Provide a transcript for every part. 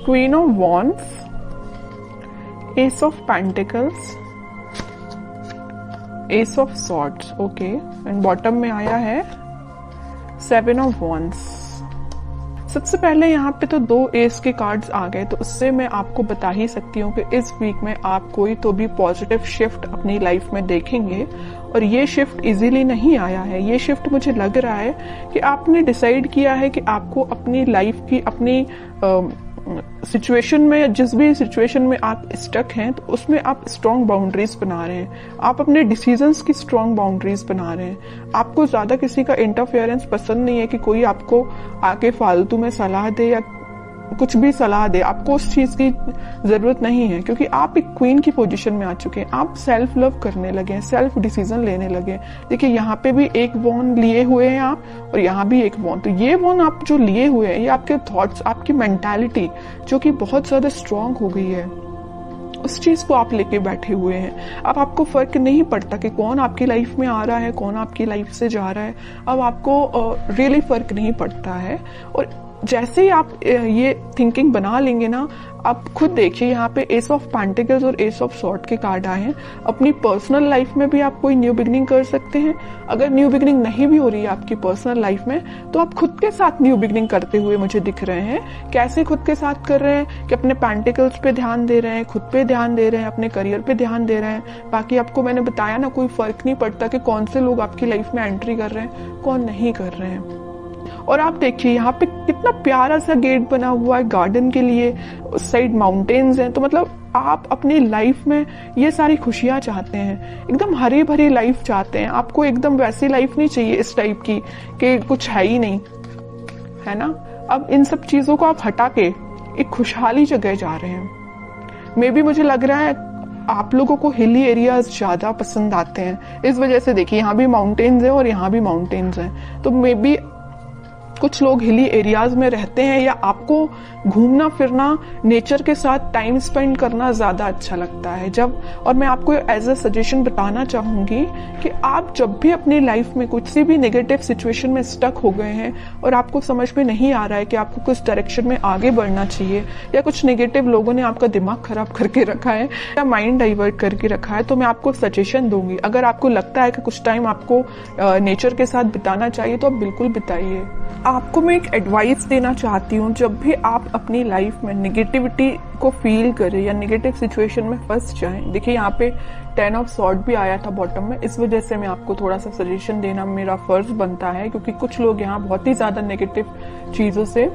Queen of wands, S of pentacles, S of swords, okay, and bottom में आया है 7 of wands. सबसे पहले यहाँ पे तो 2 एस के कार्ड्स आ गए, तो उससे मैं आपको बता ही सकती हूँ कि इस वीक में आप कोई तो भी पॉजिटिव शिफ्ट अपनी लाइफ में देखेंगे। और ये शिफ्ट इजीली नहीं आया है, ये शिफ्ट मुझे लग रहा है कि आपने डिसाइड किया है कि आपको अपनी लाइफ की, अपनी सिचुएशन में, जिस भी सिचुएशन में आप स्टक हैं, तो उसमें आप स्ट्रॉन्ग बाउंड्रीज बना रहे हैं, आप अपने डिसीजंस की स्ट्रॉन्ग बाउंड्रीज बना रहे हैं। आपको ज्यादा किसी का इंटरफेरेंस पसंद नहीं है कि कोई आपको आके फालतू में सलाह दे या कुछ भी सलाह दे, आपको उस चीज की जरूरत नहीं है, क्योंकि आप एक क्वीन की पोजीशन में आ चुके हैं। आप सेल्फ लव करने लगे हैं, सेल्फ डिसीजन लेने लगे हैं। देखिए यहाँ पे भी एक वॉन्ड लिए हुए हैं आप, और यहाँ भी एक वॉन्ड। तो ये वॉन्ड आप जो लिए हुए हैं, ये आपके थॉट्स, आपकी मेंटालिटी जो कि बहुत ज्यादा स्ट्रांग हो गई है, उस चीज को आप लेके बैठे हुए हैं। अब आपको फर्क नहीं पड़ता कि कौन आपकी लाइफ में आ रहा है, कौन आपकी लाइफ से जा रहा है। अब आपको रियली फर्क नहीं पड़ता है। और जैसे ही आप ये थिंकिंग बना लेंगे ना, आप खुद देखिए यहाँ पे एस ऑफ पेंटिकल्स और एस ऑफ सॉर्ड के कार्ड आए हैं। अपनी पर्सनल लाइफ में भी आप कोई न्यू बिगनिंग कर सकते हैं। अगर न्यू बिगनिंग नहीं भी हो रही है आपकी पर्सनल लाइफ में, तो आप खुद के साथ न्यू बिगनिंग करते हुए मुझे दिख रहे हैं। कैसे खुद के साथ कर रहे हैं कि अपने पेंटिकल्स पे ध्यान दे रहे हैं, खुद पे ध्यान दे रहे हैं, अपने करियर पे ध्यान दे रहे हैं। बाकी आपको मैंने बताया ना, कोई फर्क नहीं पड़ता कि कौन से लोग आपकी लाइफ में एंट्री कर रहे हैं, कौन नहीं कर रहे हैं। और आप देखिए यहाँ पे कितना प्यारा सा गेट बना हुआ है गार्डन के लिए, उस साइड माउंटेन्स हैं। तो मतलब आप अपनी लाइफ में ये सारी खुशियां चाहते हैं, एकदम हरी भरी लाइफ चाहते हैं। आपको एकदम वैसी लाइफ नहीं चाहिए इस टाइप की कि कुछ है ही नहीं, है ना। अब इन सब चीजों को आप हटा के एक खुशहाली जगह जा रहे हैं। मे बी मुझे लग रहा है आप लोगों को हिली एरियाज ज्यादा पसंद आते हैं, इस वजह से देखिए यहाँ भी माउंटेन्स हैं और यहाँ भी माउंटेन्स हैं। तो मे बी कुछ लोग हिली एरियाज में रहते हैं, या आपको घूमना फिरना, नेचर के साथ टाइम स्पेंड करना ज्यादा अच्छा लगता है। जब, और मैं आपको एज अ सजेशन बताना चाहूंगी कि आप जब भी अपनी लाइफ में कुछ सी भी नेगेटिव सिचुएशन में स्टक हो गए हैं और आपको समझ में नहीं आ रहा है कि आपको कुछ डायरेक्शन में आगे बढ़ना चाहिए, या कुछ नेगेटिव लोगों ने आपका दिमाग खराब करके रखा है या माइंड डाइवर्ट करके रखा है, तो मैं आपको सजेशन दूंगी। अगर आपको लगता है कि कुछ टाइम आपको नेचर के साथ बिताना चाहिए, तो आप बिल्कुल बिताइए। आपको मैं एक एडवाइस देना चाहती हूँ, जब भी आप अपनी लाइफ में नेगेटिविटी को फील करें या नेगेटिव सिचुएशन में फंस जाएं, देखिए यहाँ पे 10 ऑफ सॉर्ड भी आया था बॉटम में, इस वजह से मैं आपको थोड़ा सा सजेशन देना मेरा फर्ज बनता है, क्योंकि कुछ लोग यहाँ बहुत ही ज्यादा नेगेटिव चीजों से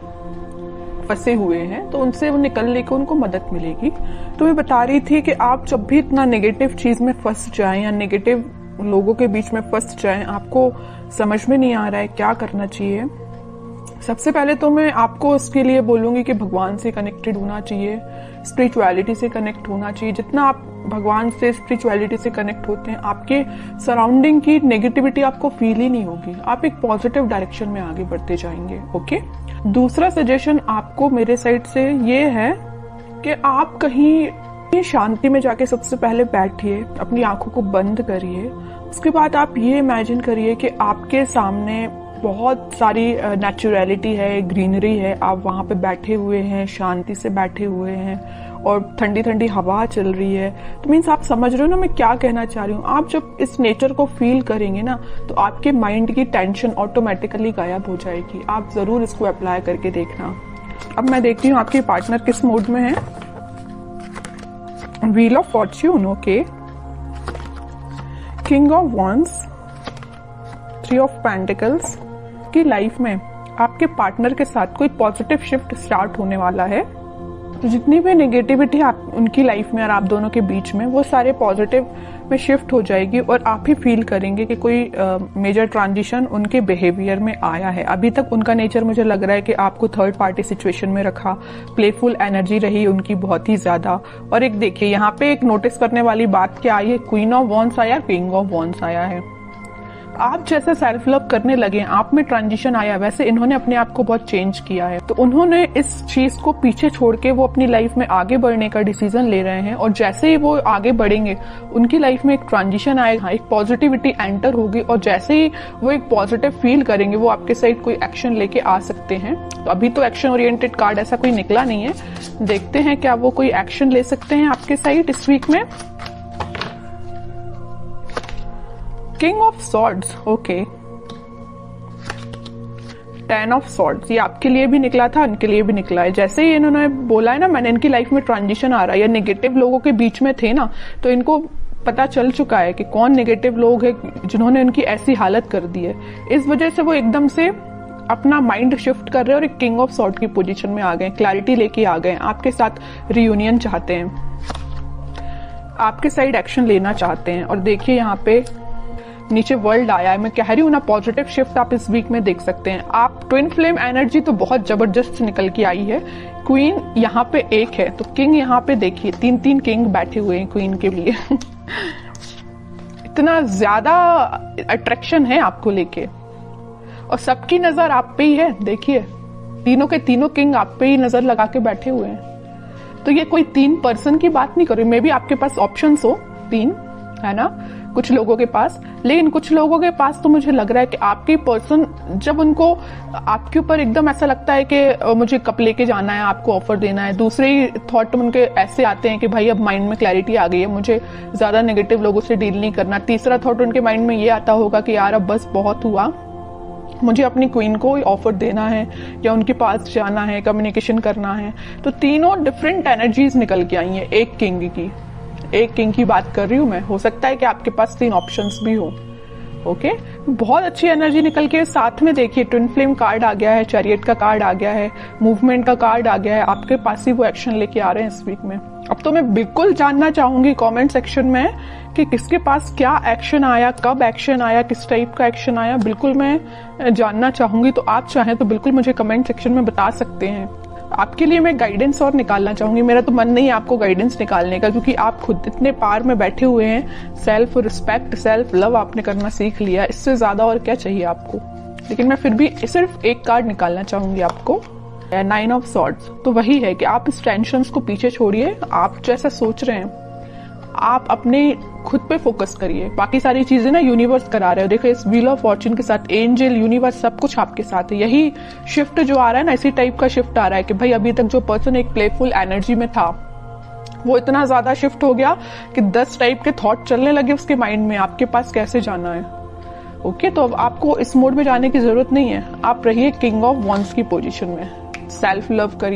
फंसे हुए हैं, तो उनसे वो निकलने को उनको मदद मिलेगी। तो मैं बता रही थी कि आप जब भी इतना नेगेटिव चीज में फंस जाएं या नेगेटिव लोगों के बीच में फंस जाएं, आपको समझ में नहीं आ रहा है क्या करना चाहिए, सबसे पहले तो मैं आपको उसके लिए बोलूंगी कि भगवान से कनेक्टेड होना चाहिए, स्पिरिचुअलिटी से कनेक्ट होना चाहिए। जितना आप भगवान से, स्पिरिचुअलिटी से कनेक्ट होते हैं, आपके सराउंडिंग की नेगेटिविटी आपको फील ही नहीं होगी, आप एक पॉजिटिव डायरेक्शन में आगे बढ़ते जाएंगे। ओके। दूसरा सजेशन आपको मेरे साइड से ये है कि आप कहीं शांति में जाके सबसे पहले बैठिए, अपनी आंखों को बंद करिए। उसके बाद आप ये इमेजिन करिए कि आपके सामने बहुत सारी नेचुरलिटी है, ग्रीनरी है, आप वहां पे बैठे हुए हैं, शांति से बैठे हुए हैं, और ठंडी ठंडी हवा चल रही है। तो मीन्स आप समझ रहे हो ना मैं क्या कहना चाह रही हूँ। आप जब इस नेचर को फील करेंगे ना, तो आपके माइंड की टेंशन ऑटोमेटिकली गायब हो जाएगी। आप जरूर इसको अप्लाई करके देखना। अब मैं देखती हूँ आपके पार्टनर किस मूड में है। Wheel of Fortune, okay, king of wands, 3 of pentacles. की लाइफ में आपके पार्टनर के साथ कोई पॉजिटिव शिफ्ट स्टार्ट होने वाला है। तो जितनी भी नेगेटिविटी आप उनकी लाइफ में और आप दोनों के बीच में, वो सारे पॉजिटिव में शिफ्ट हो जाएगी, और आप ही फील करेंगे कि कोई मेजर ट्रांजिशन उनके बिहेवियर में आया है। अभी तक उनका नेचर मुझे लग रहा है कि आपको थर्ड पार्टी सिचुएशन में रखा, प्लेफुल एनर्जी रही उनकी बहुत ही ज्यादा। और एक देखिए यहाँ पे एक नोटिस करने वाली बात क्या आई है, क्वीन ऑफ वॉन्ड्स आया, किंग ऑफ वॉन्ड्स आया है। आप जैसा सेल्फ लव करने लगे, आप में ट्रांजिशन आया, वैसे इन्होंने अपने आप को बहुत चेंज किया है। तो उन्होंने इस चीज को पीछे छोड़ के वो अपनी लाइफ में आगे बढ़ने का डिसीजन ले रहे हैं, और जैसे ही वो आगे बढ़ेंगे उनकी लाइफ में एक ट्रांजिशन आएगा, एक पॉजिटिविटी एंटर होगी, और जैसे ही वो एक पॉजिटिव फील करेंगे वो आपके साइड कोई एक्शन लेके आ सकते हैं। तो अभी तो एक्शन ओरिएंटेड कार्ड ऐसा कोई निकला नहीं है, देखते हैं क्या वो कोई एक्शन ले सकते हैं आपके साइड इस वीक में। King of swords, okay, 10 of swords, ये आपके लिए भी निकला था, इनके लिए भी निकला है। जैसे ही इन्होंने बोला है ना, मैंने इनकी लाइफ में ट्रांजिशन आ रहा है, या नेगेटिव लोगों के बीच में थे ना, तो इनको पता चल चुका है कि कौन नेगेटिव लोग हैं जिन्होंने इनकी ऐसी हालत कर दी है। इस वजह से वो एकदम से अपना माइंड शिफ्ट कर रहे हैं और एक किंग ऑफ सॉर्ड की पोजीशन में आ गए, क्लैरिटी लेके आ गए, आपके साथ रियूनियन चाहते हैं, आपके साइड एक्शन लेना चाहते हैं। और देखिए यहाँ पे नीचे वर्ल्ड आया है, मैं कह रही हूँ ना, पॉजिटिव शिफ्ट आप इस वीक में देख सकते हैं। आप ट्विन फ्लेम एनर्जी तो बहुत जबरदस्त निकल के आई है। क्वीन यहाँ पे एक है, तो किंग यहाँ पे देखिए 3-3 किंग बैठे हुए हैं क्वीन के लिए इतना ज्यादा अट्रैक्शन है आपको लेके, और सबकी नजर आप पे ही है। देखिए तीनों के तीनों किंग आप पे ही नजर लगा के बैठे हुए हैं। तो ये कोई 3 पर्सन की बात नहीं कर रही, मे बी आपके पास ऑप्शंस हो 3, है ना, कुछ लोगों के पास, लेकिन कुछ लोगों के पास तो मुझे लग रहा है कि आपके पर्सन जब उनको आपके ऊपर एकदम ऐसा लगता है कि मुझे कप लेके जाना है, आपको ऑफर देना है, दूसरे ही थॉट उनके ऐसे आते हैं कि भाई अब माइंड में क्लैरिटी आ गई है, मुझे ज्यादा नेगेटिव लोगों से डील नहीं करना। तीसरा थॉट उनके माइंड में ये आता होगा कि यार अब बस बहुत हुआ, मुझे अपनी क्वीन को ऑफर देना है या उनके पास जाना है, कम्युनिकेशन करना है। तो तीनों डिफरेंट एनर्जीज निकल के आई हैं एक किंग की बात कर रही हूं मैं। हो सकता है कि आपके पास 3 ऑप्शंस भी हो। ओके, बहुत अच्छी एनर्जी निकल के साथ में देखिए ट्विन फ्लेम कार्ड आ गया है, चैरियट का कार्ड आ गया है, मूवमेंट का कार्ड आ गया है, आपके पास ही वो एक्शन लेके आ रहे हैं इस वीक में। अब तो मैं बिल्कुल जानना चाहूंगी कमेंट सेक्शन में कि किसके पास क्या एक्शन आया, कब एक्शन आया, किस टाइप का एक्शन आया, बिल्कुल मैं जानना चाहूंगी। तो आप चाहें तो बिल्कुल मुझे कमेंट सेक्शन में बता सकते हैं। आपके लिए मैं गाइडेंस और निकालना चाहूंगी, मेरा तो मन नहीं है आपको गाइडेंस निकालने का, क्योंकि आप खुद इतने पार में बैठे हुए हैं। सेल्फ रिस्पेक्ट, सेल्फ लव आपने करना सीख लिया, इससे ज्यादा और क्या चाहिए आपको। लेकिन मैं फिर भी सिर्फ एक कार्ड निकालना चाहूंगी आपको, 9 ऑफ सॉर्ड्स। तो वही है कि आप इस टेंशन को पीछे छोड़िए, आप जैसा सोच रहे हैं आप अपने खुद पे फोकस करिए, बाकी सारी चीजें ना यूनिवर्स करा रहे हो। देखो इस व्हील ऑफ फॉर्च्यून के साथ एंजल, यूनिवर्स, सब कुछ आपके साथ है। यही शिफ्ट जो आ रहा है ना, इसी टाइप का शिफ्ट आ रहा है कि भाई अभी तक जो पर्सन एक प्लेफुल एनर्जी में था वो इतना ज्यादा शिफ्ट हो गया कि 10 टाइप के थॉट चलने लगे उसके माइंड में, आपके पास कैसे जाना है। ओके, तो अब आपको इस मोड में जाने की जरूरत नहीं है, आप रहिए किंग ऑफ वॉन्ड्स की पोजीशन में, सेल्फ लव करिए।